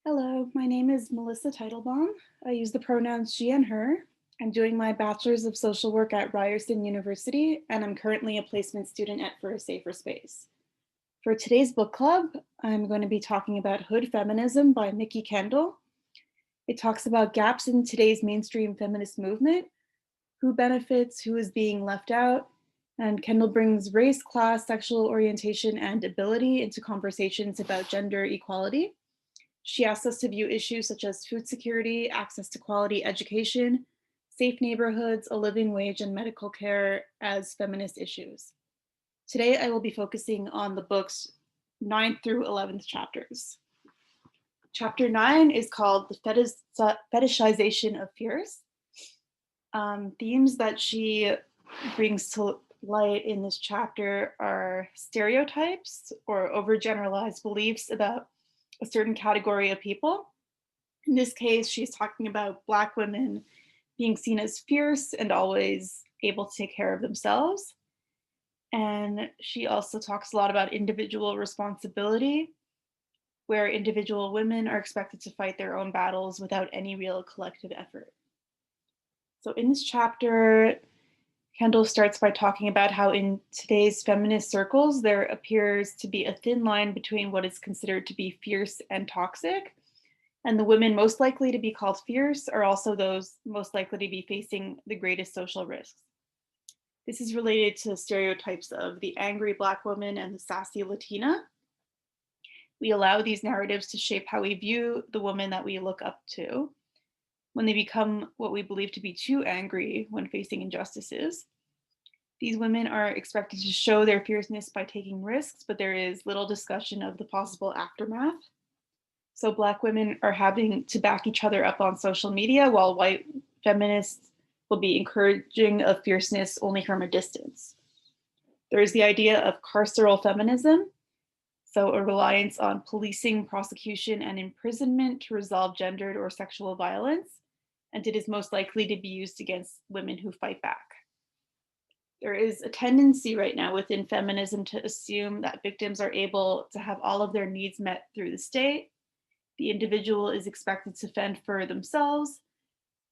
Hello, my name is Melissa Teitelbaum. I use the pronouns she and her. I'm doing my Bachelor's of Social Work at Ryerson University, and I'm currently a placement student at For a Safer Space. For today's book club, I'm going to be talking about Hood Feminism by Mikki Kendall. It talks about gaps in today's mainstream feminist movement, who benefits, who is being left out, and Kendall brings race, class, sexual orientation, and ability into conversations about gender equality. She asks us to view issues such as food security, access to quality education, safe neighborhoods, a living wage, and medical care as feminist issues. Today, I will be focusing on the book's 9th through 11th chapters. Chapter 9 is called The Fetishization of Fierce. Themes that she brings to light in this chapter are stereotypes or overgeneralized beliefs about a certain category of people. In this case, she's talking about Black women being seen as fierce and always able to take care of themselves. And she also talks a lot about individual responsibility, where individual women are expected to fight their own battles without any real collective effort. So in this chapter, Kendall starts by talking about how in today's feminist circles, there appears to be a thin line between what is considered to be fierce and toxic. And the women most likely to be called fierce are also those most likely to be facing the greatest social risks. This is related to stereotypes of the angry Black woman and the sassy Latina. We allow these narratives to shape how we view the woman that we look up to when they become what we believe to be too angry when facing injustices. These women are expected to show their fierceness by taking risks, but there is little discussion of the possible aftermath. So Black women are having to back each other up on social media, while white feminists will be encouraging of fierceness only from a distance. There is the idea of carceral feminism, so a reliance on policing, prosecution, and imprisonment to resolve gendered or sexual violence, and it is most likely to be used against women who fight back. There is a tendency right now within feminism to assume that victims are able to have all of their needs met through the state. The individual is expected to fend for themselves,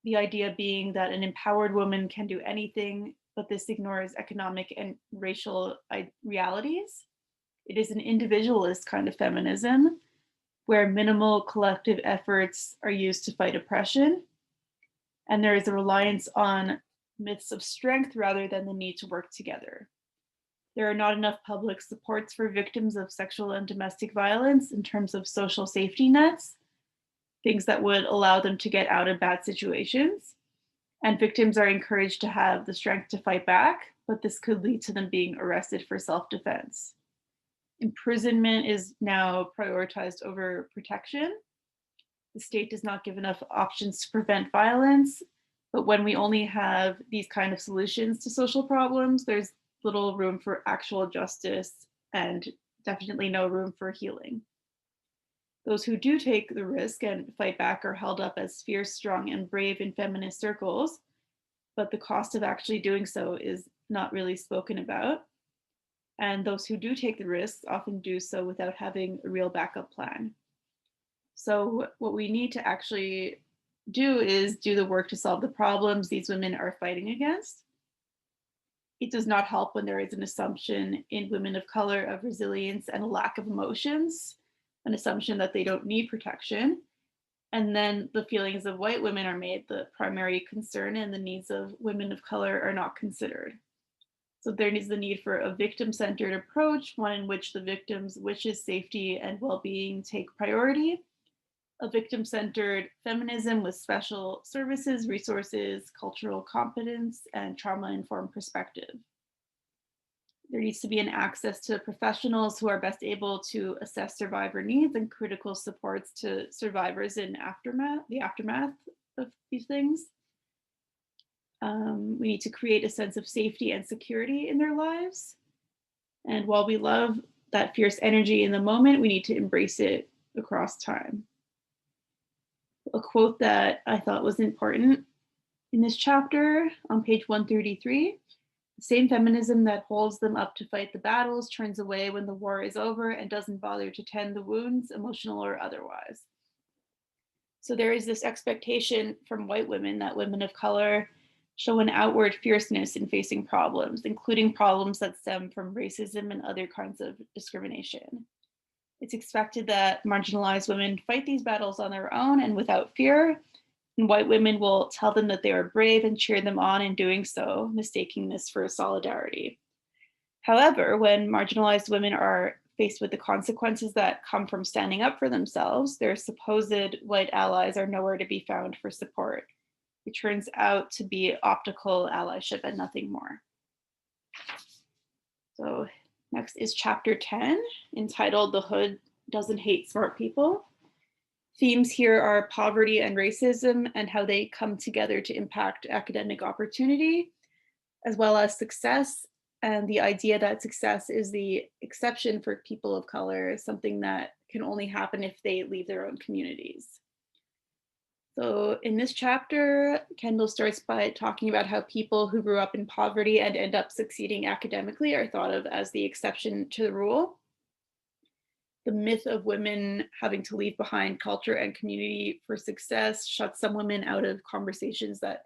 the idea being that an empowered woman can do anything, but this ignores economic and racial realities. It is an individualist kind of feminism where minimal collective efforts are used to fight oppression. And there is a reliance on myths of strength rather than the need to work together. There are not enough public supports for victims of sexual and domestic violence in terms of social safety nets, things that would allow them to get out of bad situations. And victims are encouraged to have the strength to fight back, but this could lead to them being arrested for self-defense. Imprisonment is now prioritized over protection. The state does not give enough options to prevent violence, but when we only have these kind of solutions to social problems, there's little room for actual justice and definitely no room for healing. Those who do take the risk and fight back are held up as fierce, strong, and brave in feminist circles, but the cost of actually doing so is not really spoken about. And those who do take the risks often do so without having a real backup plan. So what we need to actually do is do the work to solve the problems these women are fighting against. It does not help when there is an assumption in women of color of resilience and a lack of emotions, an assumption that they don't need protection. And then the feelings of white women are made the primary concern and the needs of women of color are not considered. So there is the need for a victim-centered approach, one in which the victim's wishes, safety, and well-being take priority. A victim-centered feminism with special services, resources, cultural competence, and trauma-informed perspective. There needs to be an access to professionals who are best able to assess survivor needs and critical supports to survivors in the aftermath of these things. We need to create a sense of safety and security in their lives. And while we love that fierce energy in the moment, we need to embrace it across time. A quote that I thought was important in this chapter on page 133, the same feminism that holds them up to fight the battles turns away when the war is over and doesn't bother to tend the wounds, emotional or otherwise. So there is this expectation from white women that women of color show an outward fierceness in facing problems, including problems that stem from racism and other kinds of discrimination. It's expected that marginalized women fight these battles on their own and without fear, and white women will tell them that they are brave and cheer them on in doing so, mistaking this for solidarity. However, when marginalized women are faced with the consequences that come from standing up for themselves, their supposed white allies are nowhere to be found for support. It turns out to be optical allyship and nothing more. So next is chapter 10, entitled "The Hood Doesn't Hate Smart People." Themes here are poverty and racism and how they come together to impact academic opportunity, as well as success, and the idea that success is the exception for people of color, something that can only happen if they leave their own communities. So in this chapter, Kendall starts by talking about how people who grew up in poverty and end up succeeding academically are thought of as the exception to the rule. The myth of women having to leave behind culture and community for success shuts some women out of conversations that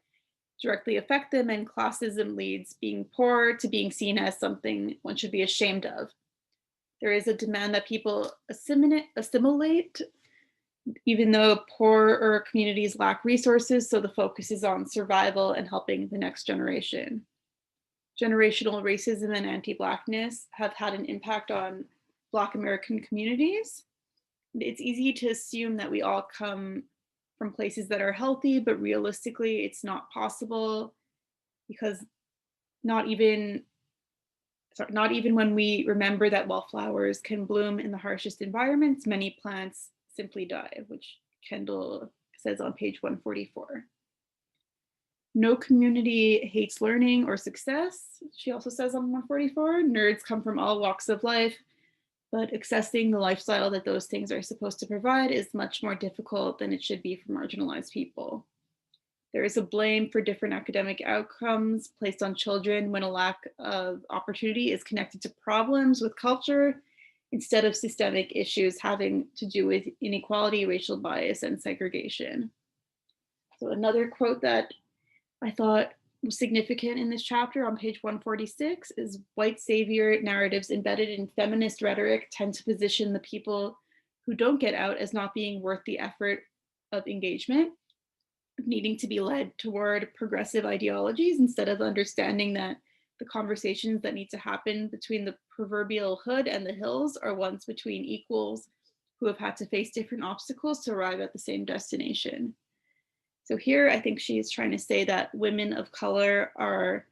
directly affect them, and classism leads being poor to being seen as something one should be ashamed of. There is a demand that people assimilate, even though poorer communities lack resources, so the focus is on survival and helping the next generation. Generational racism and anti-Blackness have had an impact on Black American communities. It's easy to assume that we all come from places that are healthy, but realistically, it's not possible, because not even when we remember that while flowers can bloom in the harshest environments, many plants simply die, which Kendall says on page 144. No community hates learning or success, she also says on 144. Nerds come from all walks of life, but accessing the lifestyle that those things are supposed to provide is much more difficult than it should be for marginalized people. There is a blame for different academic outcomes placed on children when a lack of opportunity is connected to problems with culture instead of systemic issues having to do with inequality, racial bias, and segregation. So another quote that I thought was significant in this chapter on page 146 is, "White savior narratives embedded in feminist rhetoric tend to position the people who don't get out as not being worth the effort of engagement, needing to be led toward progressive ideologies instead of understanding that the conversations that need to happen between the proverbial hood and the hills are ones between equals who have had to face different obstacles to arrive at the same destination." So here, I think she's trying to say that women of color are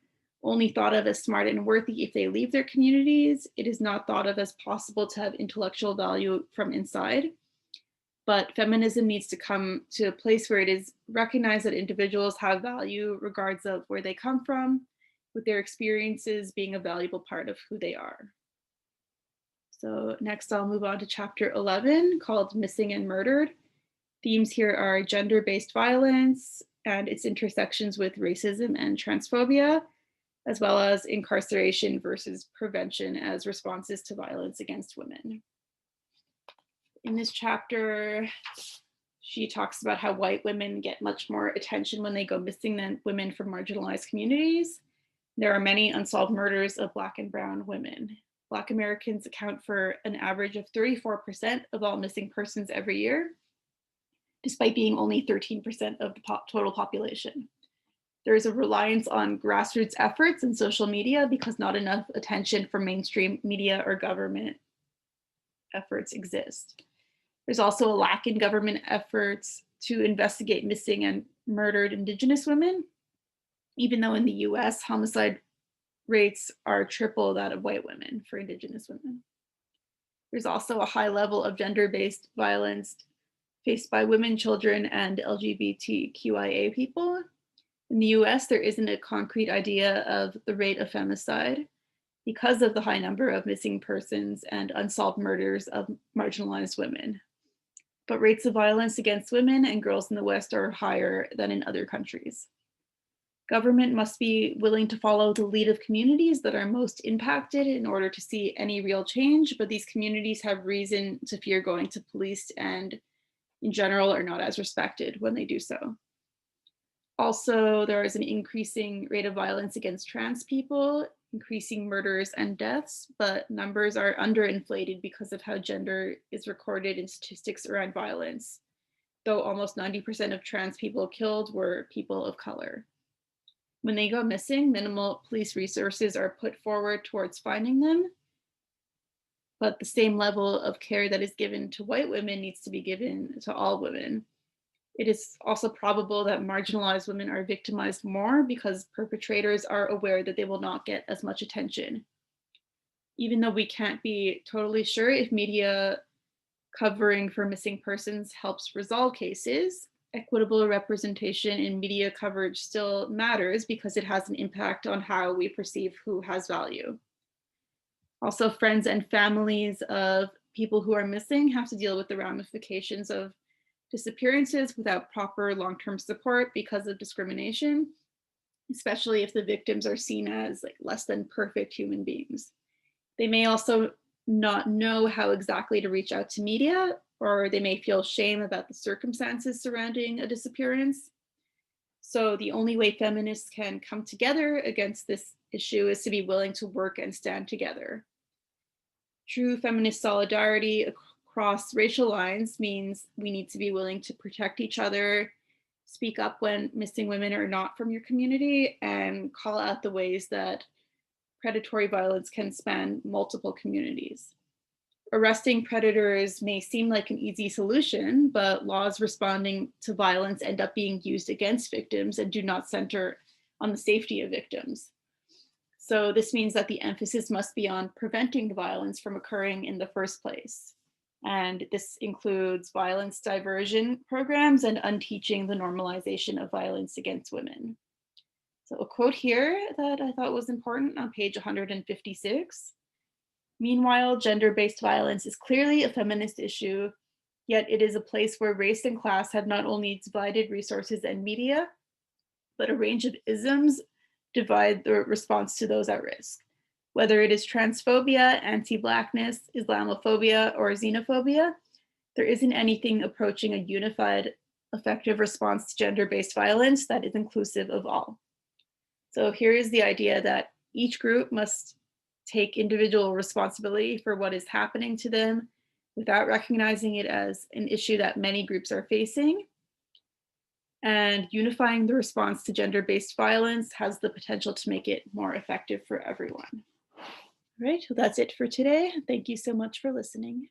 only thought of as smart and worthy if they leave their communities. It is not thought of as possible to have intellectual value from inside. But feminism needs to come to a place where it is recognized that individuals have value regardless of where they come from, with their experiences being a valuable part of who they are. So next I'll move on to chapter 11, called "Missing and Murdered." Themes here are gender-based violence and its intersections with racism and transphobia, as well as incarceration versus prevention as responses to violence against women. In this chapter, she talks about how white women get much more attention when they go missing than women from marginalized communities. There are many unsolved murders of Black and Brown women. Black Americans account for an average of 34% of all missing persons every year, despite being only 13% of the total population. There is a reliance on grassroots efforts and social media because not enough attention from mainstream media or government efforts exist. There's also a lack in government efforts to investigate missing and murdered Indigenous women, even though in the US, homicide rates are triple that of white women for Indigenous women. There's also a high level of gender-based violence faced by women, children, and LGBTQIA people. In the US, there isn't a concrete idea of the rate of femicide because of the high number of missing persons and unsolved murders of marginalized women. But rates of violence against women and girls in the West are higher than in other countries. Government must be willing to follow the lead of communities that are most impacted in order to see any real change, but these communities have reason to fear going to police and in general are not as respected when they do so. Also, there is an increasing rate of violence against trans people, increasing murders and deaths, but numbers are underinflated because of how gender is recorded in statistics around violence, though almost 90% of trans people killed were people of color. When they go missing, minimal police resources are put forward towards finding them, but the same level of care that is given to white women needs to be given to all women. It is also probable that marginalized women are victimized more because perpetrators are aware that they will not get as much attention. Even though we can't be totally sure if media covering for missing persons helps resolve cases, equitable representation in media coverage still matters because it has an impact on how we perceive who has value. Also, friends and families of people who are missing have to deal with the ramifications of disappearances without proper long-term support because of discrimination, especially if the victims are seen as like less than perfect human beings. They may also not know how exactly to reach out to media, or they may feel shame about the circumstances surrounding a disappearance. So the only way feminists can come together against this issue is to be willing to work and stand together. True feminist solidarity across racial lines means we need to be willing to protect each other, speak up when missing women are not from your community, and call out the ways that predatory violence can span multiple communities. Arresting predators may seem like an easy solution, but laws responding to violence end up being used against victims and do not center on the safety of victims. So this means that the emphasis must be on preventing the violence from occurring in the first place. And this includes violence diversion programs and unteaching the normalization of violence against women. So a quote here that I thought was important on page 156. Meanwhile, gender-based violence is clearly a feminist issue, yet it is a place where race and class have not only divided resources and media, but a range of isms divide the response to those at risk. Whether it is transphobia, anti-Blackness, Islamophobia, or xenophobia, there isn't anything approaching a unified, effective response to gender-based violence that is inclusive of all. So here is the idea that each group must take individual responsibility for what is happening to them without recognizing it as an issue that many groups are facing. And unifying the response to gender-based violence has the potential to make it more effective for everyone. All right, well, that's it for today. Thank you so much for listening.